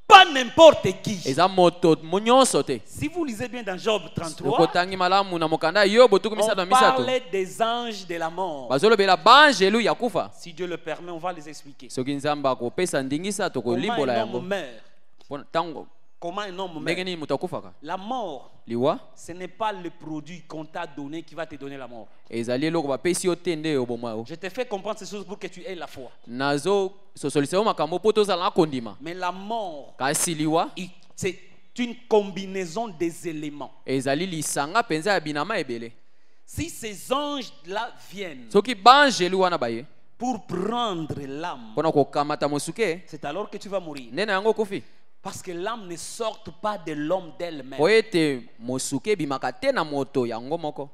Pas n'importe qui. Eza moto nyonso te. Si vous lisez bien dans Job 33, Okotangi malamu na mokanda yobo tuku misato on misato. parlait des anges de la mort. Bazolobela banjelu ya kufa. Si Dieu le permet, on va les expliquer. Soki nzamba akopesa ndingisa Comment tokolimbola un yango. homme meurt? Pona tango Comment un homme ndenge meurt? nini moto akufaka? La mort, Liwa ce n'est pas le produit qu'on t'a donné qui va te donner la mort. ezali eloko bapesi yo te nde obomwa yo. Je te fais comprendre ces choses pour que tu aies la foi. Nazo sosolisa yo makambo po tozala na kondima. Mais la mort, Kasi liwa c'est une combinaison des éléments. ezali lisanga penza ya binama ebele. Si ces anges-là viennent Soki banjelu wana baye pour prendre l'âme, pona kokamata mosuke c'est alors que tu vas mourir. nde na yango okufi. Parce que l'âme ne sort pas de l'homme d'elle-même. Po ete mosuke ebimaka te na moto yango moko.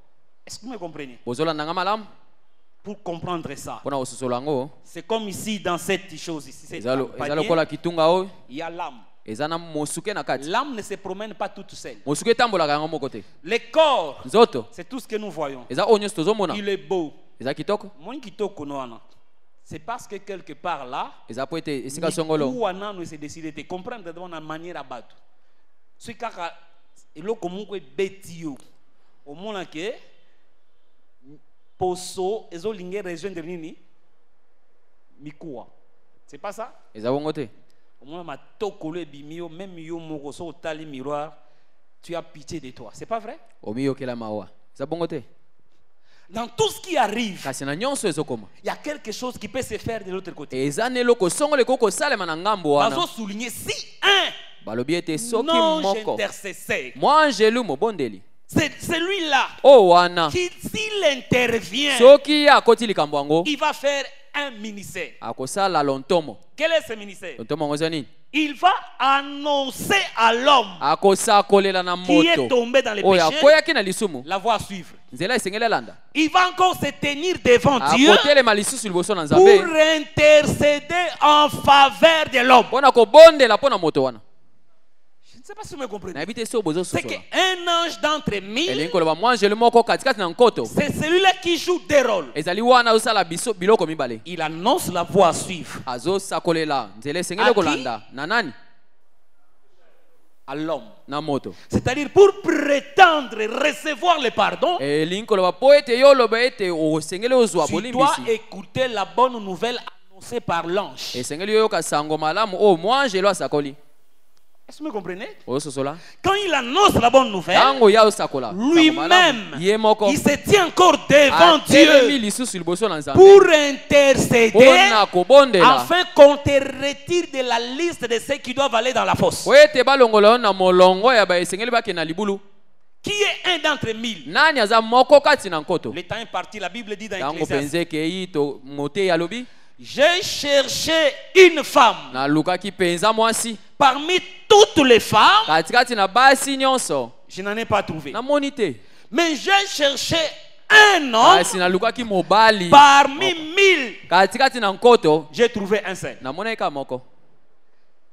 Est-ce que vous me comprenez? Bozolandanga malamu Pour comprendre ça, pona kososola yango. c'est comme ici dans cette chose ici. Cette Eza panier, lokola kitunga oyo il y a l'âme. eza na mosuke na kati. L'âme ne se promène pas toute seule. Mosuke etambolaka yango moko te. Le corps, Nzoto c'est tout ce que nous voyons. eza oyo nyonso tozomona. Il est beau. Eza kitoko. Mon kitoko no wana. C'est parce que quelque part là, Eza po ete esika songolo. wana nous se décider de comprendre de la manière à battre. Ce kaka eloko moko ebeti yo. Omona ke poso ezolinge rejoindre nini? Mikuwa. C'est pas ça? Eza bongo te. Omona matokolo ebimi yo, même yo moko so otali miroir, tu as pitié de toi. C'est pas vrai? Omiyokela mawa. Eza bongo te. Dans tout ce qui arrive, Kasi na nyonso ezokoma. il y a quelque chose qui peut se faire de l'autre côté. Eza na eloko songolo ekoki kosalema na ngambo wana. Bazo souligner si un Balobi ete soki ange moko intercesseur, mwangelu mobondeli c'est celui-là o wana qui, s'il intervient, soki ye akoti likambo yango il va faire un ministère. akosala lontomo. Quel est ce ministère? Lontomo yango eza nini? Il va annoncer à l'homme akosakolela na qui est moto tombé dans les oyo péchés akweyaki na lisumu la voie à suivre. nzela esengeli elanda. Il va encore se tenir devant Dieu akotelema lisusu liboso na pour nzambe intercéder en faveur de l'homme. mpo na kobondela mpo na moto wana. Je ne sais pas si vous me comprenez. nayebi te so C'est bozososola qu'un ange d'entre mille, elingi koloba mwangelu moko katikati na nkoto c'est celui-là qui joue des rôles. ezali wana azosala biso biloko mibale. Il annonce la voie à suivre azosakolela nzela esengeli Aki? kolanda na nani? à l'homme. Na moto. C'est-à-dire pour prétendre recevoir le pardon, elingi koloba po ete yo oloba ete osengeli ozwa tu dois bolimbisi écouter la bonne nouvelle annoncée par l'ange. esengeli oyoka sango malamu oyo mwangelu asakoli. Est-ce que vous me comprenez? ososola Quand il annonce la bonne nouvelle, tango ya osakola lui-même, ye moko il se tient encore devant atelemi Dieu lisusu liboso na Nzambe pour intercéder mpona kobondela afin qu'on te retire de la liste de ceux qui doivent aller dans la fosse. po ete balongola yo na molongo ya baesengeli bakende na libulu. Qui est un d'entre mille? Nani aza moko kati na nkoto? Le temps est parti, la Bible dit dans Tango Ecclésiaste. penze kei to mote ya lobi J'ai cherché une femme na lukaki penza mwasi parmi toutes les femmes. katikati na basi nyonso Je n'en ai pas trouvé. namoni te, Mais j'ai cherché un homme kasi na lukaki mobali parmi 1000. katikati na nkoto J'ai trouvé un seul. namoni ka moko.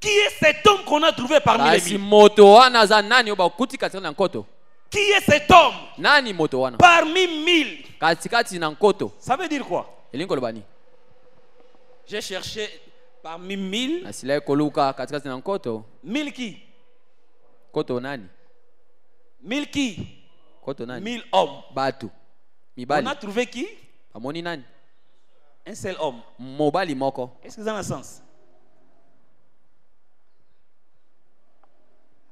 Qui est cet homme qu'on a trouvé parmi les Kasi 1000? moto wana aza nani oyo bakuti katikati na nkoto? Qui est cet homme Nani moto wana parmi 1000? katikati na nkoto? Ça veut dire quoi? Elingi koloba nini? J'ai cherché parmi 1000. Nasilai koluka katikati na nkoto. 1000 qui? Koto nani? 1000 qui? Koto nani? 1000 hommes. Batu On mibali a trouvé qui? bamoni nani? Un seul homme. Mobali moko. Est-ce que ça a un sens?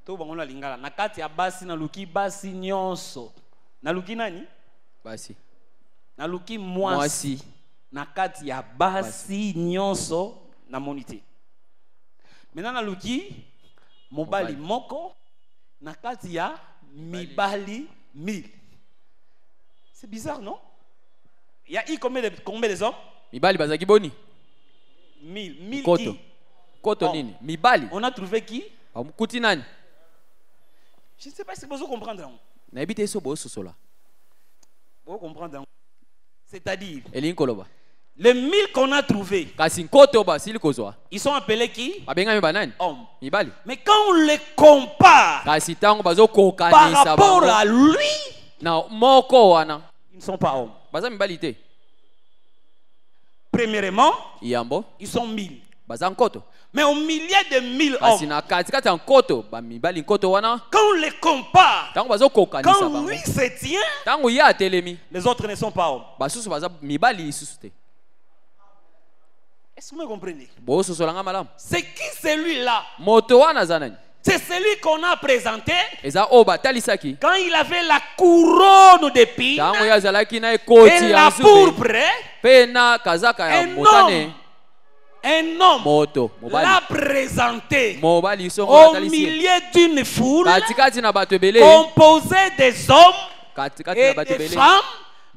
To bangola lingala na kati ya basi na luki basi nyonso. Na luki nani? Basi Na luki mwasi. mwasi Na kati ya basi nyonso na monité. Maintenant na luki mobali moko na kati ya mibali 1000. C'est bizarre, non? Il y a eu combien de hommes? mibali bazaki boni 1000. 1000 koto qui? koto Oh. nini mibali On a trouvé qui? bamukuti nani? Je ne sais pas si vous comprenez. nayebi te so bososola. Vous comprenez. C'est-à-dire, Elingi koloba les 1000 qu'on a trouvés, kasi nkoto basili kozwa ils sont appelés qui? babengami banani? Hommes. Mibali. Mais quand on les compare Kasi tango par bazokokanisa rapport bango à lui, na moko wana ils ne sont pas hommes. baza mibali te. Premièrement, Iyambo ils sont 1000. baza nkoto Mais au milieu de 1000 kasi hommes, na katikati ya nkoto bamibali nkoto wana quand on les compare, tango bazokokanisa quand bango lui se tient, tango ye atelemi les autres ne sont pas hommes. basusu baza mibali lisusu te. Est-ce que vous me comprenez? bososolanga malamu C'est qui celui-là? moto wana aza nani? C'est celui qu'on a présenté eza oyo batalisaki quand il avait la couronne d'épines tango ye azalaki na ekoti et ya la nzube pourpre. mpe na kazaka ya Un motane. homme Moto mobali l'a présenté mobali songo au batalisi ye. milieu d'une foule katikati na bato ebele composée des hommes katikati na et bato des ebele femmes.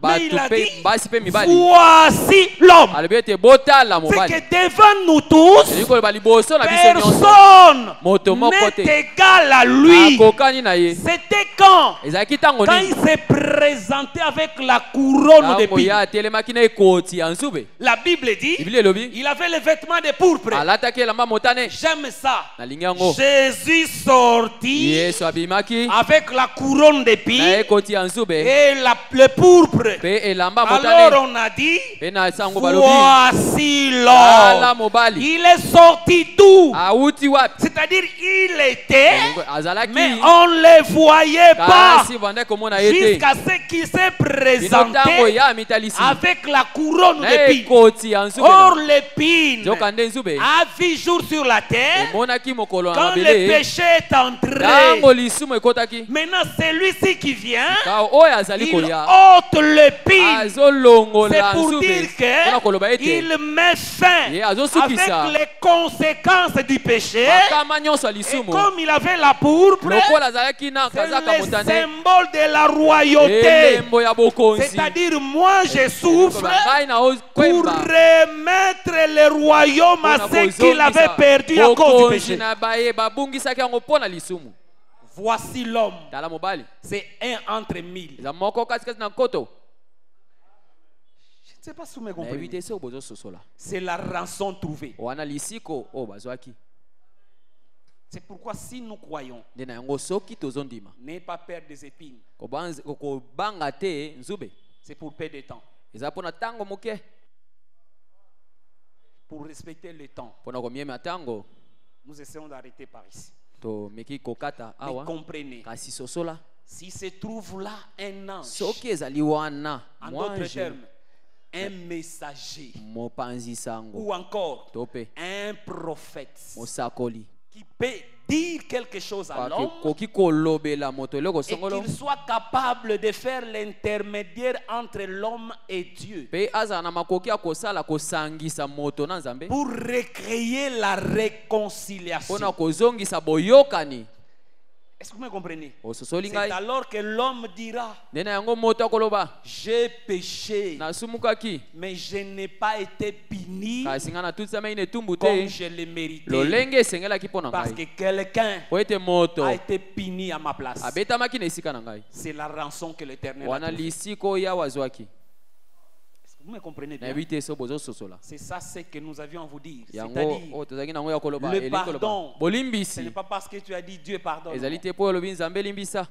Mais bato il a mpe dit, basi mpe mibali voici l'homme. alobi ete botala C'est mobali que devant nous tous, elingi koloba liboso na biso nyonso personne moto moko te n'est égal à lui. akokani na ye. C'était quand? ezalaki ntango Quand nini il s'est présenté avec la couronne ntango d'épines. ye atelemaki na ekoti ya nzube. La Bible dit, biblia elobi il avait les vêtements de pourpre. alataki elamba motane. J'aime ça. nalingi yango Jésus sortit yesu abimaki avec la couronne na d'épines ekoti ya nzube et le pourpre. mpe elamba Alors motane on a dit, mpe na sango balobi voici ala l'homme. mobali Il est sorti d'où? awuti wapi C'est-à-dire, il était, azalaki mais on ne le voyait pas kasi bandaki komona ye te jusqu'à ce qu'il s'est bino ntango présenté ye amitalisi avec la couronne na d'épines. ekoti ya nzube Or, na- l'épine nzoka nde nzube a vu jour sur la terre emonaki mokolo na quand le mabele péché est entré. ntango lisumu ekotaki Maintenant, celui-ci qui vient, ka oyo azali il koya ôte l'épine. C'est azolongola pour nzube dire mpona koloba ete qu'il met fin ye azosukisa avec les conséquences du péché. makama nyonso ya Et lisumu comme il avait la pourpre, lokola azalaki na c'est kazaka le motane symbole de la royauté. elembo ya bokonzi C'est-à-dire, moi je souffre ngai na pour okwemba remettre le royaume à mpona ceux qu'il avait perdu à cause du bokonzi péché. na baye babungisaki yango mpo na lisumu. Voici l'homme. tala mobali C'est un entre 1000. eza moko katikati na nkoto. Je ne sais pas si vous me nayebi comprenez. te soki bozososola C'est la rançon trouvée. wana lisiko oyo bazwaki. C'est pourquoi si nous croyons, nde na yango soki tozondima n'ayez pas peur des épines. kobanga te nzube C'est pour perdre du temps. eza mpo na ntango moke Pour respecter le temps. mpo na komiema ntango Nous essayons d'arrêter par ici. tomeki kokata Mais awa comprenez, kasi sosola si se trouve là un ange, soki ezali wana en d'autres mwange termes, un messager, mopanzi sango ou encore to mpe un prophète mosakoli qui peut dire quelque chose à l'homme koki kolobela moto eloko et songolo qu'il soit capable de faire l'intermédiaire entre l'homme et Dieu pe azana makoki akosala kosangisa moto na Nzambe pour recréer la réconciliation. pona kozongisa boyokani. Est-ce que vous me comprenez? Ososoli C'est ngai alors que l'homme dira, nena yango moto akoloba j'ai péché, nasumukaki mais je n'ai pas été puni kasi nga natutisama ine tumbu comme te je l'ai mérité. lolenge esengelaki mpo na Parce ngai que quelqu'un po ete moto a été puni à ma place. abetamaki na esika na ngai C'est la rançon que l'Éternel a wana trouvée. lisiko yawe azwaki. Est-ce que vous me comprenez bien? nayebi te so bozososola C'est ça ce que nous avions à vous dire. yango C'est-à-dire, oyo tozalaki nango ya koloba le elingi koloba pardon, ce bolimbisi n'est pas parce que tu as dit Dieu pardonne. ezali te mpo olobi Nzambe elimbisa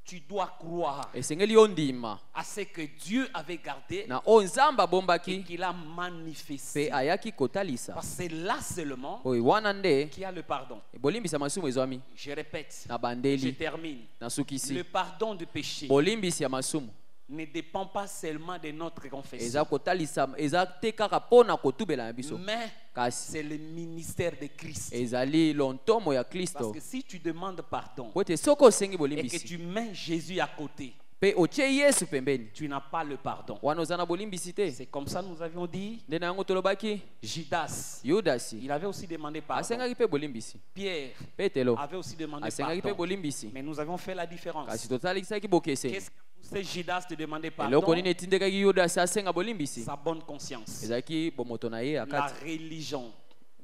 Tu dois croire esengeli yo ndima à ce que Dieu avait gardé na oyo Nzambe et abombaki qu'il a mpe manifesté. ayaki kotalisa Parce que c'est là seulement oyo wana nde qu'il y a le pardon. bolimbisa masumu ezwami Je répète, na je bandeli termine. na sukisi Le pardon du péché bolimbisi ya masumu ne dépend pas seulement de notre eza confession, kotalisa eza te kaka mpona kotubela na biso mais kasi c'est le ministère de Christ. ezali lontomo ya Parce Kristo que si tu demandes pardon po ete soki osengi et que bolimbisi tu mets Jésus à côté, mpe otie Yesu pembeni tu n'as pas le pardon. wana oza na bolimbisi te. C'est comme ça nous avions dit. nde na yango tolobaki Judas, yudasi il avait aussi demandé pardon. asengaki mpe bolimbisi Pierre petelo avait aussi demandé asengaki mpe pardon. bolimbisi Mais nous avons fait la différence. kasi totalisaki bokeseni Qu'est-ce qui a poussé Judas de demander eloko pardon? nini etindekaki yudasi asenga bolimbisi Sa bonne conscience. ezalaki bomoto na ye ya La kati religion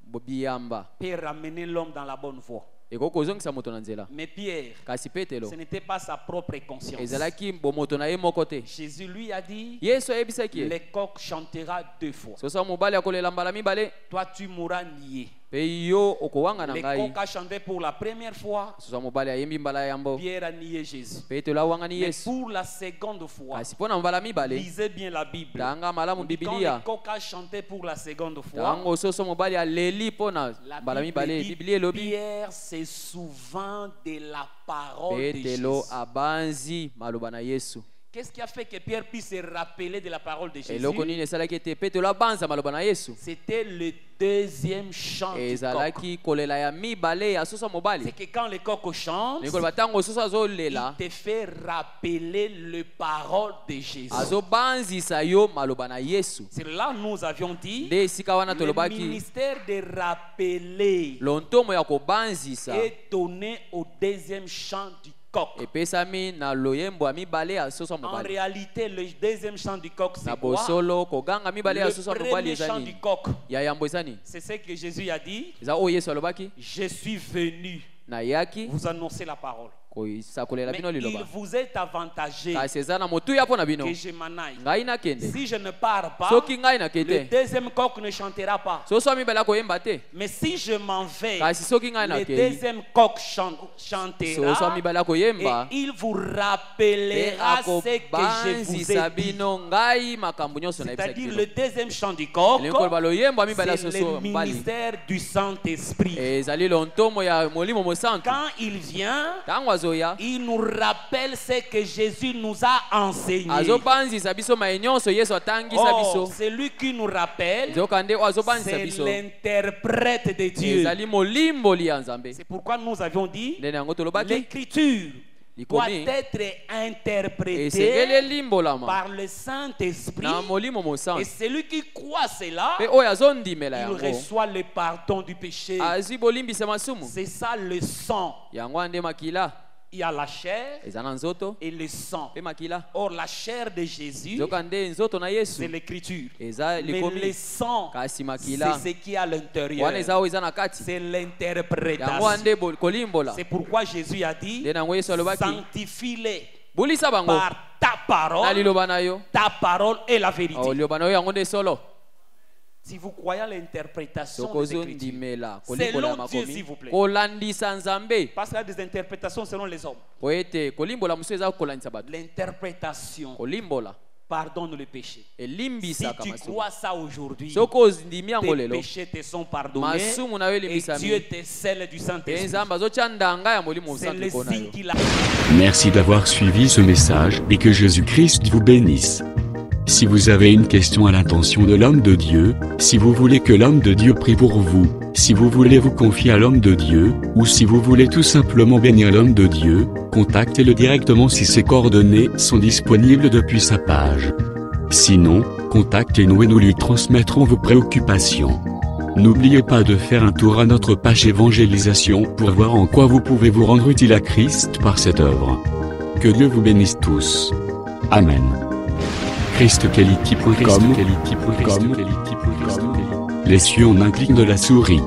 bobiyamba peut ramener l'homme dans la bonne voie. ekoki kozongisa moto na nzela Mais Pierre, kasi petelo ce n'était pas sa propre conscience. ezalaki bomoto na ye moko te. Jésus lui a dit, yesu ayebisaki ye le coq chantera 2 fois. soso mobali akolela mbala mibale Toi, tu mourras nié. mpe yo okowanga na Le ngai coq a chanté pour la première fois. soso mobali ayembi mbala yambo Pierre a nié Jésus. petelo awangani Mais yesu pour la seconde fois, kasi mpo na mbala mibale lisez bien la Bible. tanga malamu Quand le bibilia coq a chanté pour la seconde fois, tango soso mobali aleli mpo na la mbala Bible mibale dit, biblia elobi Pierre se souvint de la parole de petelo Jésus. abanzi maloba na yesu. Qu'est-ce qui a fait que Pierre puisse se rappeler de la parole de Jésus? eloko nini esalaki ete petelo abanza maloba na yesu C'était le deuxième chant du coq. ezalaki kolela ya mibale ya soso C'est mobali que quand le coq chante, nikoloba ntango soso azolela il te fait rappeler les paroles de Jésus. azobanzisa yo maloba na yesu. C'est là nous avions dit nde esika wana le tolobaki ministère de rappeler lontomo ya kobanzisa est donné au deuxième chant du coq. epesami na loyembo ya mibale ya soso En mobali réalité, le deuxième chant du coq, na c'est quoi? bosolo koganga mibale ya Le soso mobali premier eza chant du nini coq, ya yambo eza nini c'est ce que Jésus a dit. eza oyo yesu alobaki Je suis venu nayaki vous annoncer la parole. kosakolela Mais bino il liloba vous est avantagé kasi eza na motuya mpo na bino que je m'en aille. ngai nakende Si je ne pars pas, soki ngai le nakende deuxième coq ne chantera pas. soso ya mibale akoyemba te Mais si je m'en vais, kasi soki ngai le nakei deuxième coq soso ya chantera mibale et akoyemba il vous mpe rappellera ce que je vous akobanzisa ai dit. bino ngai makambo nyonso nayebisaki C'est-à-dire bino le deuxième chant du coq, elingi koloba loyembo ya mibale ya c'est soso le ya mobali ministère du Saint-Esprit. ezali lontomo ya molimo mosantu Quand il vient, ntango azoya il nous rappelle ce que Jésus nous a enseigné. azobanzisa biso maye nyonso yesu atangisa Oh, biso c'est lui qui nous rappelle, nzoka nde oyo azobanzisa c'est biso l'interprète de Dieu. ezali molimboli ya nzambe C'est pourquoi nous avions dit, nde na yango tolobaki l'écriture doit likomi être interprétée esengeli elimbolama par le Saint-Esprit. na molimo Et mosantu celui qui croit cela, mpe oyo azondimela il yango reçoit le pardon du péché. azwi bolimbisa masumu C'est ça le sang. yango wana nde makila Il y a la chair eza na nzoto et le sang. mpe makila Or, la chair de Jésus, nzoka nde nzoto na c'est yesu l'écriture. eza Mais le likomi sang, kasi c'est makila ce qui est à l'intérieur. wana eza oyo eza na kati C'est yango wana l'interprétation. nde kolimbola C'est pourquoi Jésus a dit, nde nango yesu alobaki sanctifie-les bulisa bango par ta na parole. liloba na yo Ta parole est la vérité. liloba na yo yango nde solo Si vous croyez à l'interprétation soko des Écritures, ozondimela kolimbola ya selon Dieu, makomi s'il vous plaît. kolandisa nzambe Parce qu'il y a des interprétations selon les hommes. po ete kolimbola mosusu eza kolandisa bato L'interprétation kolimbola pardonne le péché. Si elimbisaka tu masumu crois ça aujourd'hui, soki ondimi yango tes lelo péchés te sont pardonnés masumu na yo et Dieu elimbisami te scelle du mpe Saint-Esprit. nzambe azotya ndanga ya molimo C'est mosantu le likolo na signe yo qu'il a. Merci d'avoir suivi ce message et que Jésus-Christ vous bénisse. Si vous avez une question à l'intention de l'homme de Dieu, si vous voulez que l'homme de Dieu prie pour vous, si vous voulez vous confier à l'homme de Dieu, ou si vous voulez tout simplement bénir l'homme de Dieu, contactez-le directement si ses coordonnées sont disponibles depuis sa page. Sinon, contactez-nous et nous lui transmettrons vos préoccupations. N'oubliez pas de faire un tour à notre page évangélisation pour voir en quoi vous pouvez vous rendre utile à Christ par cette œuvre. Que Dieu vous bénisse tous. Amen. ChristQuality.com. Les cieux en un clic de la souris.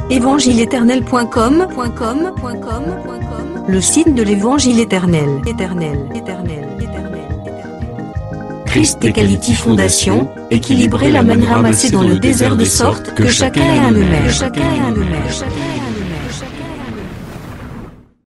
Évangile-éternel.com, le site de l'Évangile éternel. Christ et Quality Fondation, équilibrer la manne ramassée dans le désert de sorte que chacun ait un maire.